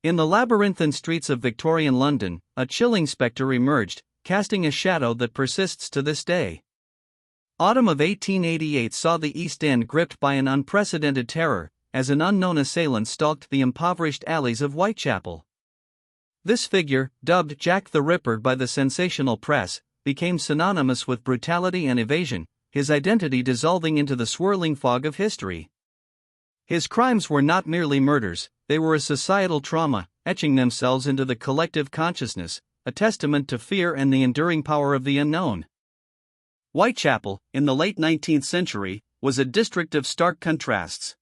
In the labyrinthine streets of Victorian London, a chilling spectre emerged, casting a shadow that persists to this day. Autumn of 1888 saw the East End gripped by an unprecedented terror, as an unknown assailant stalked the impoverished alleys of Whitechapel. This figure, dubbed Jack the Ripper by the sensational press, became synonymous with brutality and evasion, his identity dissolving into the swirling fog of history. His crimes were not merely murders, they were a societal trauma, etching themselves into the collective consciousness, a testament to fear and the enduring power of the unknown. Whitechapel, in the late 19th century, was a district of stark contrasts.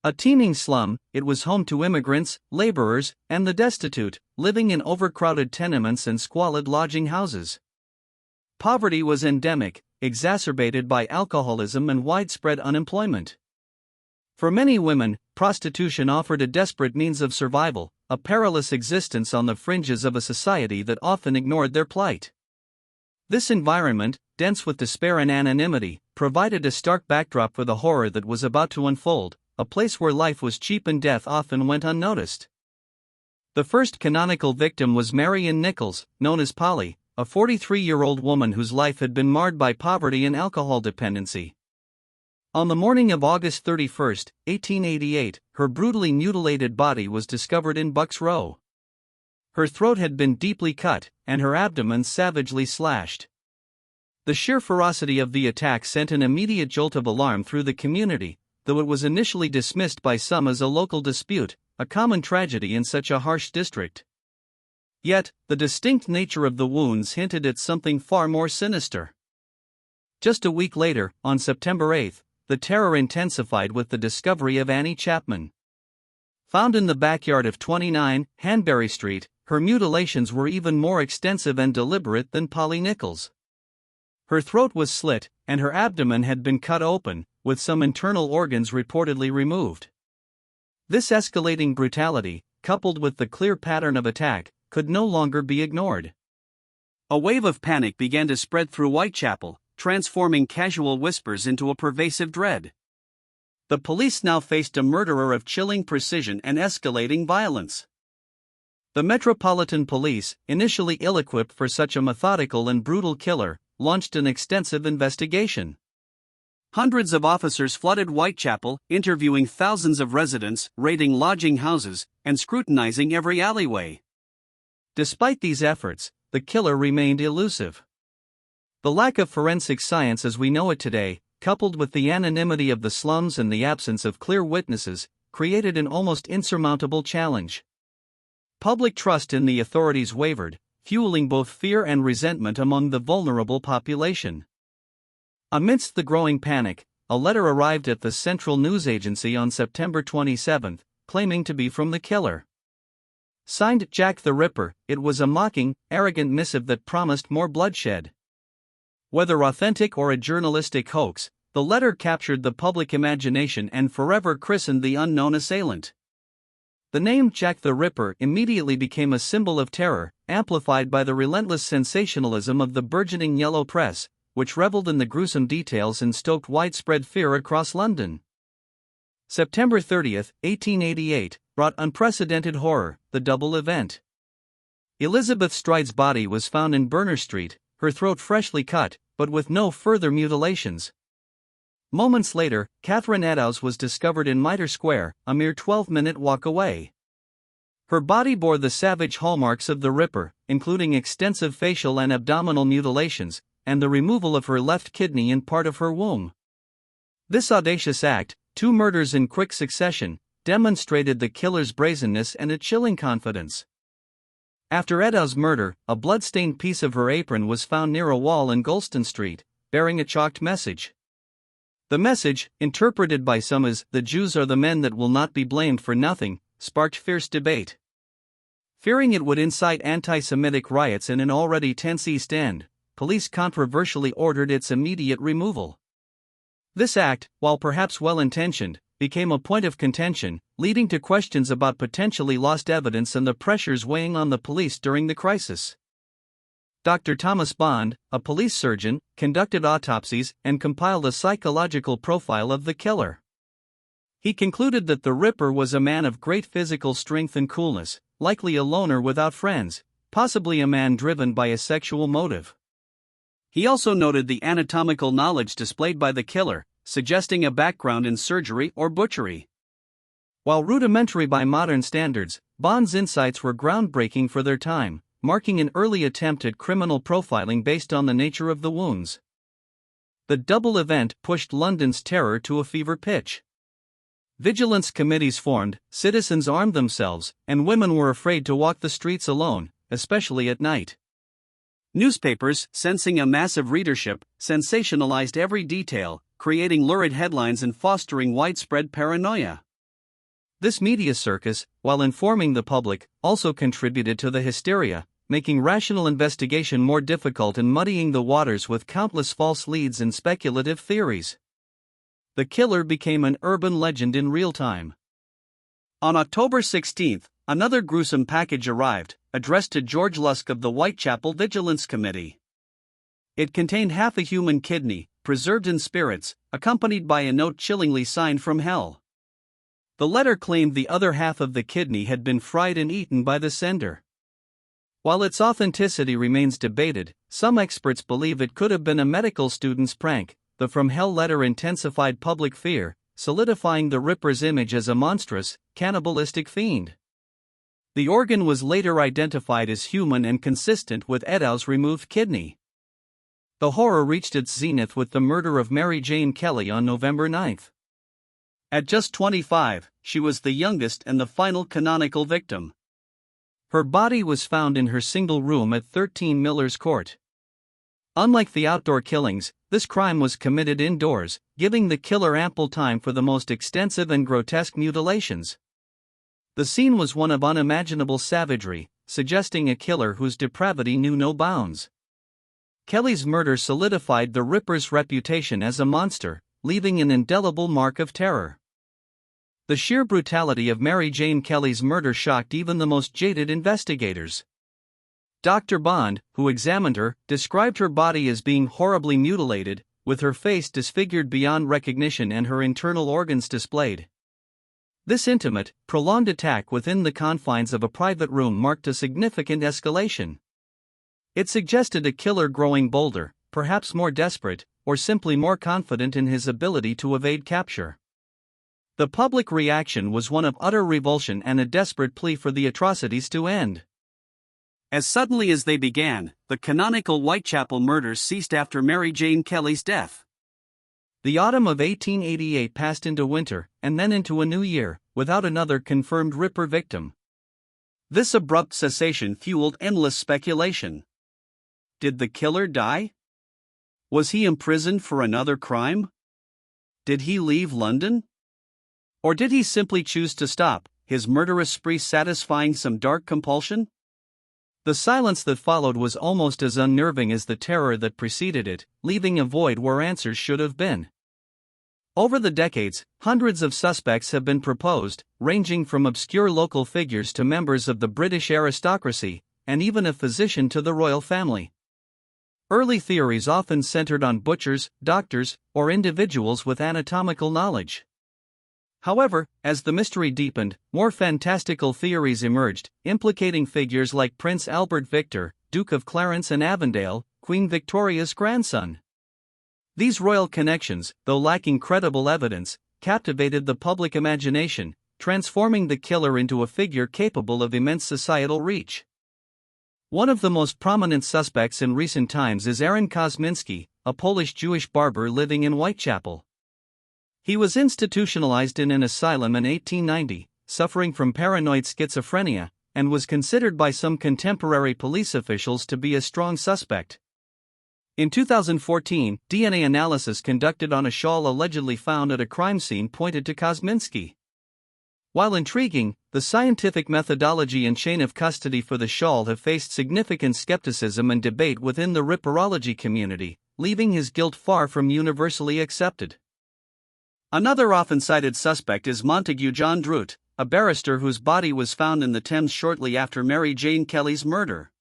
A teeming slum, it was home to immigrants, laborers, and the destitute, living in overcrowded tenements and squalid lodging houses. Poverty was endemic, exacerbated by alcoholism and widespread unemployment. For many women, prostitution offered a desperate means of survival, a perilous existence on the fringes of a society that often ignored their plight. This environment, dense with despair and anonymity, provided a stark backdrop for the horror that was about to unfold, a place where life was cheap and death often went unnoticed. The first canonical victim was Marion Nichols, known as Polly, a 43-year-old woman whose life had been marred by poverty and alcohol dependency. On the morning of August 31, 1888, her brutally mutilated body was discovered in Bucks Row. Her throat had been deeply cut, and her abdomen savagely slashed. The sheer ferocity of the attack sent an immediate jolt of alarm through the community, though it was initially dismissed by some as a local dispute, a common tragedy in such a harsh district. Yet, the distinct nature of the wounds hinted at something far more sinister. Just a week later, on September 8, the terror intensified with the discovery of Annie Chapman. Found in the backyard of 29 Hanbury Street, her mutilations were even more extensive and deliberate than Polly Nichols. Her throat was slit, and her abdomen had been cut open, with some internal organs reportedly removed. This escalating brutality, coupled with the clear pattern of attack, could no longer be ignored. A wave of panic began to spread through Whitechapel, transforming casual whispers into a pervasive dread. The police now faced a murderer of chilling precision and escalating violence. The Metropolitan Police, initially ill-equipped for such a methodical and brutal killer, launched an extensive investigation. Hundreds of officers flooded Whitechapel, interviewing thousands of residents, raiding lodging houses, and scrutinizing every alleyway. Despite these efforts, the killer remained elusive. The lack of forensic science as we know it today, coupled with the anonymity of the slums and the absence of clear witnesses, created an almost insurmountable challenge. Public trust in the authorities wavered, fueling both fear and resentment among the vulnerable population. Amidst the growing panic, a letter arrived at the Central News Agency on September 27, claiming to be from the killer. Signed Jack the Ripper, it was a mocking, arrogant missive that promised more bloodshed. Whether authentic or a journalistic hoax, the letter captured the public imagination and forever christened the unknown assailant. The name Jack the Ripper immediately became a symbol of terror, amplified by the relentless sensationalism of the burgeoning yellow press, which reveled in the gruesome details and stoked widespread fear across London. September 30, 1888, brought unprecedented horror, the double event. Elizabeth Stride's body was found in Berners Street, her throat freshly cut, but with no further mutilations. Moments later, Catherine Eddowes was discovered in Mitre Square, a mere 12-minute walk away. Her body bore the savage hallmarks of the Ripper, including extensive facial and abdominal mutilations, and the removal of her left kidney and part of her womb. This audacious act, 2 murders in quick succession, demonstrated the killer's brazenness and a chilling confidence. After Eddowes' murder, a blood-stained piece of her apron was found near a wall in Golston Street, bearing a chalked message. The message, interpreted by some as, "The Jews are the men that will not be blamed for nothing," sparked fierce debate. Fearing it would incite anti-Semitic riots in an already tense East End, police controversially ordered its immediate removal. This act, while perhaps well-intentioned, became a point of contention, leading to questions about potentially lost evidence and the pressures weighing on the police during the crisis. Dr. Thomas Bond, a police surgeon, conducted autopsies and compiled a psychological profile of the killer. He concluded that the Ripper was a man of great physical strength and coolness, likely a loner without friends, possibly a man driven by a sexual motive. He also noted the anatomical knowledge displayed by the killer, suggesting a background in surgery or butchery. While rudimentary by modern standards, Bond's insights were groundbreaking for their time, marking an early attempt at criminal profiling based on the nature of the wounds. The double event pushed London's terror to a fever pitch. Vigilance committees formed, citizens armed themselves, and women were afraid to walk the streets alone, especially at night. Newspapers, sensing a massive readership, sensationalized every detail, creating lurid headlines and fostering widespread paranoia. This media circus, while informing the public, also contributed to the hysteria, making rational investigation more difficult and muddying the waters with countless false leads and speculative theories. The killer became an urban legend in real time. On October 16, another gruesome package arrived, addressed to George Lusk of the Whitechapel Vigilance Committee. It contained half a human kidney, preserved in spirits, accompanied by a note chillingly signed from hell. The letter claimed the other half of the kidney had been fried and eaten by the sender. While its authenticity remains debated, some experts believe it could have been a medical student's prank. The From Hell letter intensified public fear, solidifying the Ripper's image as a monstrous, cannibalistic fiend. The organ was later identified as human and consistent with Eddowes' removed kidney. The horror reached its zenith with the murder of Mary Jane Kelly on November 9. At just 25, she was the youngest and the final canonical victim. Her body was found in her single room at 13 Miller's Court. Unlike the outdoor killings, this crime was committed indoors, giving the killer ample time for the most extensive and grotesque mutilations. The scene was one of unimaginable savagery, suggesting a killer whose depravity knew no bounds. Kelly's murder solidified the Ripper's reputation as a monster, leaving an indelible mark of terror. The sheer brutality of Mary Jane Kelly's murder shocked even the most jaded investigators. Dr. Bond, who examined her, described her body as being horribly mutilated, with her face disfigured beyond recognition and her internal organs displayed. This intimate, prolonged attack within the confines of a private room marked a significant escalation. It suggested a killer growing bolder, perhaps more desperate, or simply more confident in his ability to evade capture. The public reaction was one of utter revulsion and a desperate plea for the atrocities to end. As suddenly as they began, the canonical Whitechapel murders ceased after Mary Jane Kelly's death. The autumn of 1888 passed into winter, and then into a new year, without another confirmed Ripper victim. This abrupt cessation fueled endless speculation. Did the killer die? Was he imprisoned for another crime? Did he leave London? Or did he simply choose to stop, his murderous spree satisfying some dark compulsion? The silence that followed was almost as unnerving as the terror that preceded it, leaving a void where answers should have been. Over the decades, hundreds of suspects have been proposed, ranging from obscure local figures to members of the British aristocracy, and even a physician to the royal family. Early theories often centered on butchers, doctors, or individuals with anatomical knowledge. However, as the mystery deepened, more fantastical theories emerged, implicating figures like Prince Albert Victor, Duke of Clarence and Avondale, Queen Victoria's grandson. These royal connections, though lacking credible evidence, captivated the public imagination, transforming the killer into a figure capable of immense societal reach. One of the most prominent suspects in recent times is Aaron Kosminski, a Polish Jewish barber living in Whitechapel. He was institutionalized in an asylum in 1890, suffering from paranoid schizophrenia, and was considered by some contemporary police officials to be a strong suspect. In 2014, DNA analysis conducted on a shawl allegedly found at a crime scene pointed to Kosminski. While intriguing, the scientific methodology and chain of custody for the shawl have faced significant skepticism and debate within the Ripperology community, leaving his guilt far from universally accepted. Another often cited suspect is Montague John Druitt, a barrister whose body was found in the Thames shortly after Mary Jane Kelly's murder.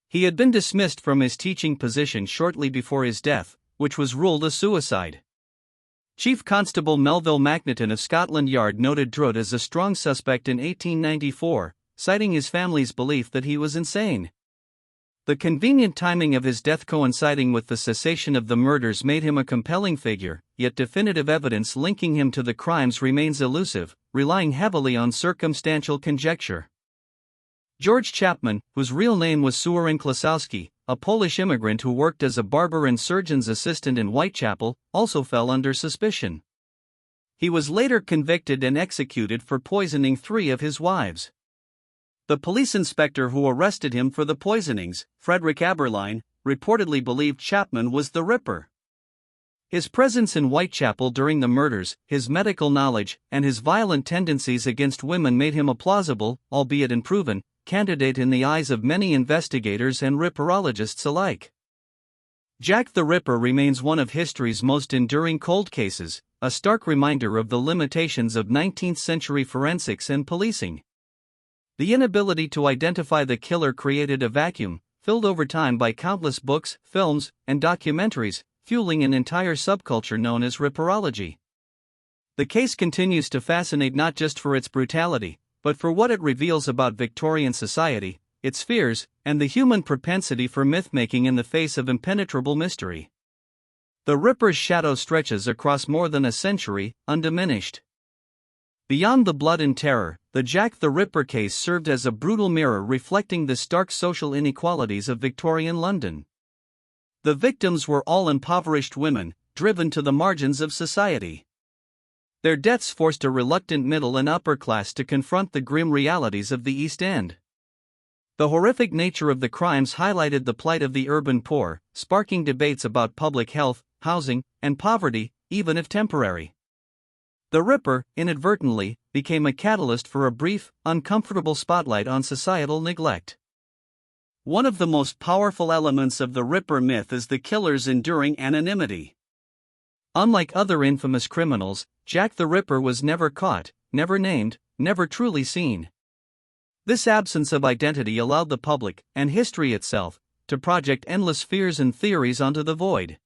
He had been dismissed from his teaching position shortly before his death, which was ruled a suicide. Chief Constable Melville Macnaghten of Scotland Yard noted Druid as a strong suspect in 1894, citing his family's belief that he was insane. The convenient timing of his death coinciding with the cessation of the murders made him a compelling figure, yet definitive evidence linking him to the crimes remains elusive, relying heavily on circumstantial conjecture. George Chapman, whose real name was Suwarin Klasowski, a Polish immigrant who worked as a barber and surgeon's assistant in Whitechapel, also fell under suspicion. He was later convicted and executed for poisoning 3 of his wives. The police inspector who arrested him for the poisonings, Frederick Aberline, reportedly believed Chapman was the Ripper. His presence in Whitechapel during the murders, his medical knowledge, and his violent tendencies against women made him a plausible, albeit unproven, candidate in the eyes of many investigators and ripperologists alike. Jack the Ripper remains one of history's most enduring cold cases, a stark reminder of the limitations of 19th-century forensics and policing. The inability to identify the killer created a vacuum, filled over time by countless books, films, and documentaries, fueling an entire subculture known as ripperology. The case continues to fascinate not just for its brutality, but for what it reveals about Victorian society, its fears, and the human propensity for myth-making in the face of impenetrable mystery. The Ripper's shadow stretches across more than a century, undiminished. Beyond the blood and terror, the Jack the Ripper case served as a brutal mirror reflecting the stark social inequalities of Victorian London. The victims were all impoverished women, driven to the margins of society. Their deaths forced a reluctant middle and upper class to confront the grim realities of the East End. The horrific nature of the crimes highlighted the plight of the urban poor, sparking debates about public health, housing, and poverty, even if temporary. The Ripper, inadvertently, became a catalyst for a brief, uncomfortable spotlight on societal neglect. One of the most powerful elements of the Ripper myth is the killer's enduring anonymity. Unlike other infamous criminals, Jack the Ripper was never caught, never named, never truly seen. This absence of identity allowed the public, and history itself, to project endless fears and theories onto the void.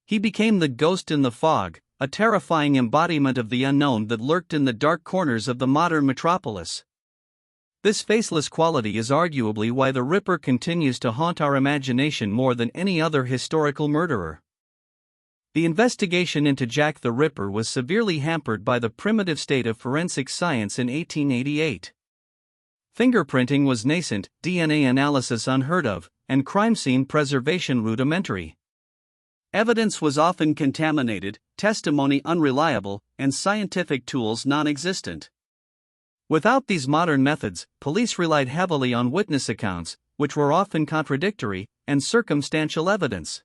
He became the ghost in the fog, a terrifying embodiment of the unknown that lurked in the dark corners of the modern metropolis. This faceless quality is arguably why the Ripper continues to haunt our imagination more than any other historical murderer. The investigation into Jack the Ripper was severely hampered by the primitive state of forensic science in 1888. Fingerprinting was nascent, DNA analysis unheard of, and crime scene preservation rudimentary. Evidence was often contaminated, testimony unreliable, and scientific tools non-existent. Without these modern methods, police relied heavily on witness accounts, which were often contradictory, and circumstantial evidence.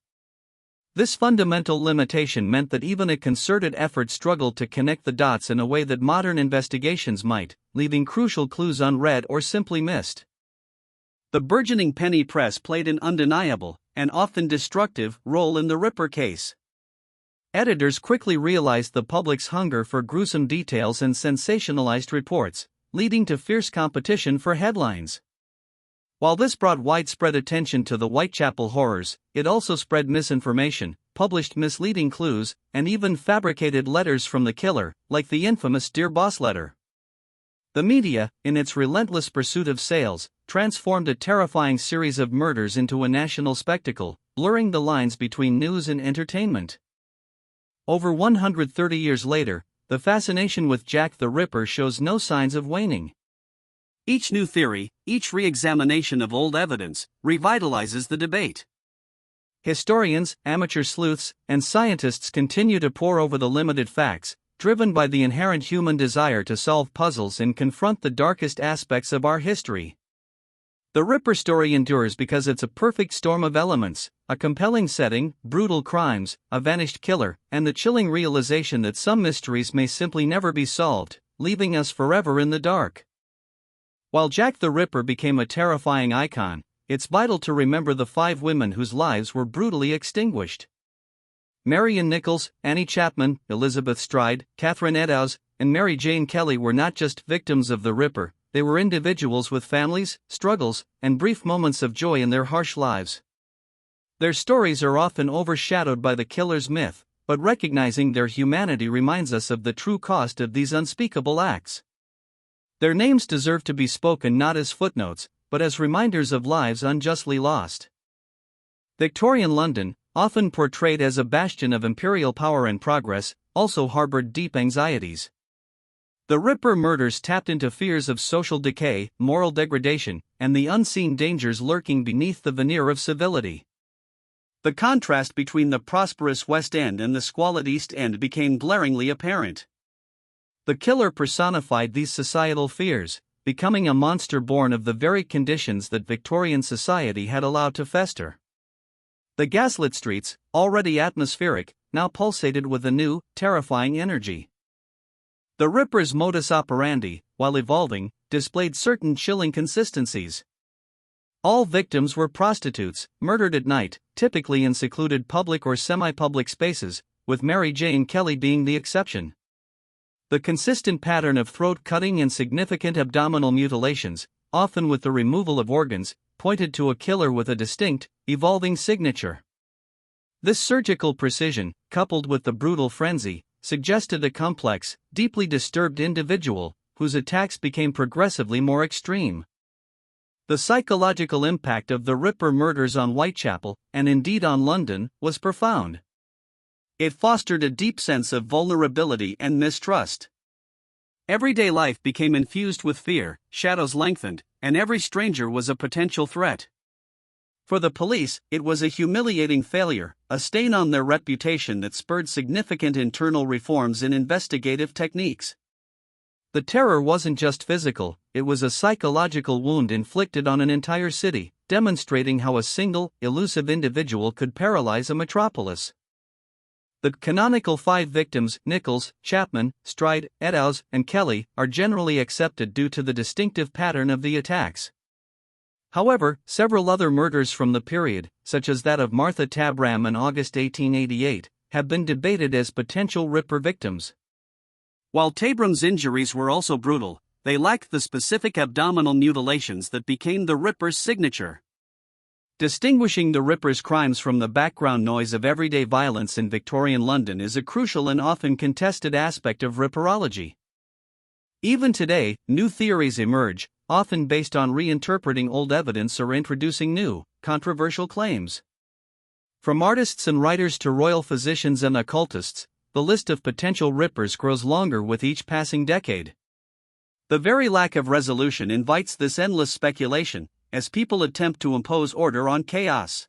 This fundamental limitation meant that even a concerted effort struggled to connect the dots in a way that modern investigations might, leaving crucial clues unread or simply missed. The burgeoning penny press played an undeniable, and often destructive, role in the Ripper case. Editors quickly realized the public's hunger for gruesome details and sensationalized reports, leading to fierce competition for headlines. While this brought widespread attention to the Whitechapel horrors, it also spread misinformation, published misleading clues, and even fabricated letters from the killer, like the infamous Dear Boss letter. The media, in its relentless pursuit of sales, transformed a terrifying series of murders into a national spectacle, blurring the lines between news and entertainment. Over 130 years later, the fascination with Jack the Ripper shows no signs of waning. Each new theory, each re-examination of old evidence, revitalizes the debate. Historians, amateur sleuths, and scientists continue to pore over the limited facts, driven by the inherent human desire to solve puzzles and confront the darkest aspects of our history. The Ripper story endures because it's a perfect storm of elements, a compelling setting, brutal crimes, a vanished killer, and the chilling realization that some mysteries may simply never be solved, leaving us forever in the dark. While Jack the Ripper became a terrifying icon, it's vital to remember the 5 women whose lives were brutally extinguished. Marion Nichols, Annie Chapman, Elizabeth Stride, Catherine Eddowes, and Mary Jane Kelly were not just victims of the Ripper, they were individuals with families, struggles, and brief moments of joy in their harsh lives. Their stories are often overshadowed by the killer's myth, but recognizing their humanity reminds us of the true cost of these unspeakable acts. Their names deserve to be spoken not as footnotes, but as reminders of lives unjustly lost. Victorian London, often portrayed as a bastion of imperial power and progress, also harbored deep anxieties. The Ripper murders tapped into fears of social decay, moral degradation, and the unseen dangers lurking beneath the veneer of civility. The contrast between the prosperous West End and the squalid East End became glaringly apparent. The killer personified these societal fears, becoming a monster born of the very conditions that Victorian society had allowed to fester. The gaslit streets, already atmospheric, now pulsated with a new, terrifying energy. The Ripper's modus operandi, while evolving, displayed certain chilling consistencies. All victims were prostitutes, murdered at night, typically in secluded public or semi-public spaces, with Mary Jane Kelly being the exception. The consistent pattern of throat-cutting and significant abdominal mutilations, often with the removal of organs, pointed to a killer with a distinct, evolving signature. This surgical precision, coupled with the brutal frenzy, suggested a complex, deeply disturbed individual, whose attacks became progressively more extreme. The psychological impact of the Ripper murders on Whitechapel, and indeed on London, was profound. It fostered a deep sense of vulnerability and mistrust. Everyday life became infused with fear, shadows lengthened, and every stranger was a potential threat. For the police, it was a humiliating failure, a stain on their reputation that spurred significant internal reforms in investigative techniques. The terror wasn't just physical, it was a psychological wound inflicted on an entire city, demonstrating how a single, elusive individual could paralyze a metropolis. The canonical 5 victims, Nichols, Chapman, Stride, Eddowes, and Kelly, are generally accepted due to the distinctive pattern of the attacks. However, several other murders from the period, such as that of Martha Tabram in August 1888, have been debated as potential Ripper victims. While Tabram's injuries were also brutal, they lacked the specific abdominal mutilations that became the Ripper's signature. Distinguishing the Ripper's crimes from the background noise of everyday violence in Victorian London is a crucial and often contested aspect of Ripperology. Even today, new theories emerge, often based on reinterpreting old evidence or introducing new, controversial claims. From artists and writers to royal physicians and occultists, the list of potential Rippers grows longer with each passing decade. The very lack of resolution invites this endless speculation, as people attempt to impose order on chaos.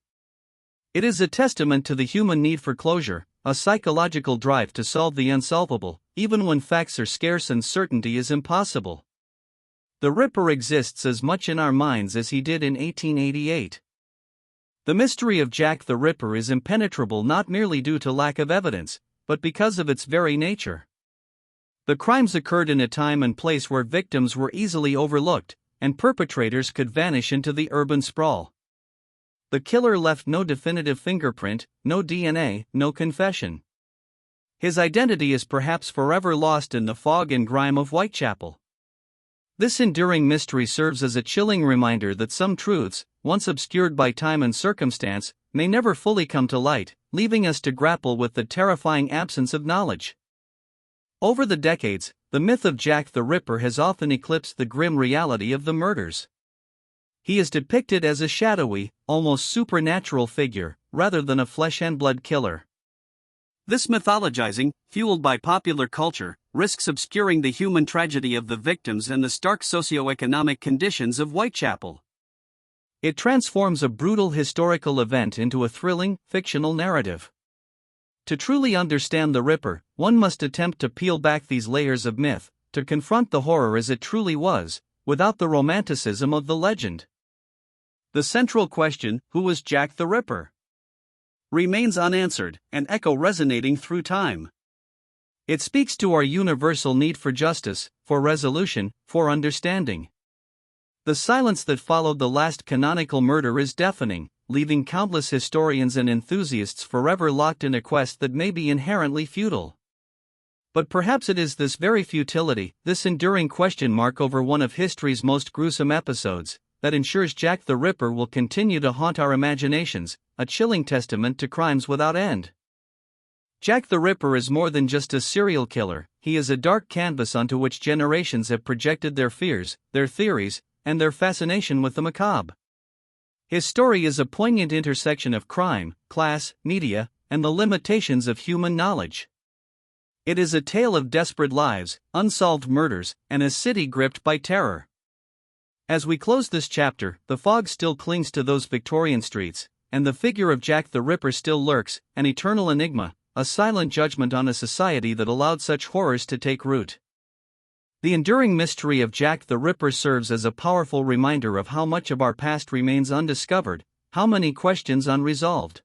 It is a testament to the human need for closure, a psychological drive to solve the unsolvable, even when facts are scarce and certainty is impossible. The Ripper exists as much in our minds as he did in 1888. The mystery of Jack the Ripper is impenetrable not merely due to lack of evidence, but because of its very nature. The crimes occurred in a time and place where victims were easily overlooked, and perpetrators could vanish into the urban sprawl. The killer left no definitive fingerprint, no DNA, no confession. His identity is perhaps forever lost in the fog and grime of Whitechapel. This enduring mystery serves as a chilling reminder that some truths, once obscured by time and circumstance, may never fully come to light, leaving us to grapple with the terrifying absence of knowledge. Over the decades, the myth of Jack the Ripper has often eclipsed the grim reality of the murders. He is depicted as a shadowy, almost supernatural figure, rather than a flesh-and-blood killer. This mythologizing, fueled by popular culture, risks obscuring the human tragedy of the victims and the stark socioeconomic conditions of Whitechapel. It transforms a brutal historical event into a thrilling, fictional narrative. To truly understand the Ripper, one must attempt to peel back these layers of myth, to confront the horror as it truly was, without the romanticism of the legend. The central question, who was Jack the Ripper, remains unanswered, an echo resonating through time. It speaks to our universal need for justice, for resolution, for understanding. The silence that followed the last canonical murder is deafening, leaving countless historians and enthusiasts forever locked in a quest that may be inherently futile. But perhaps it is this very futility, this enduring question mark over one of history's most gruesome episodes, that ensures Jack the Ripper will continue to haunt our imaginations, a chilling testament to crimes without end. Jack the Ripper is more than just a serial killer, he is a dark canvas onto which generations have projected their fears, their theories, and their fascination with the macabre. His story is a poignant intersection of crime, class, media, and the limitations of human knowledge. It is a tale of desperate lives, unsolved murders, and a city gripped by terror. As we close this chapter, the fog still clings to those Victorian streets, and the figure of Jack the Ripper still lurks, an eternal enigma, a silent judgment on a society that allowed such horrors to take root. The enduring mystery of Jack the Ripper serves as a powerful reminder of how much of our past remains undiscovered, how many questions unresolved.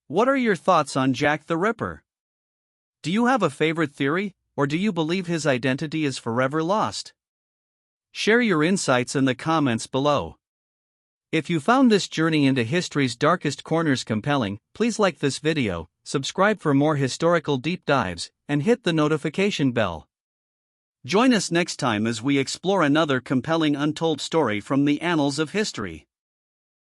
What are your thoughts on Jack the Ripper? Do you have a favorite theory, or do you believe his identity is forever lost? Share your insights in the comments below. If you found this journey into history's darkest corners compelling, please like this video, subscribe for more historical deep dives, and hit the notification bell. Join us next time as we explore another compelling untold story from the annals of history.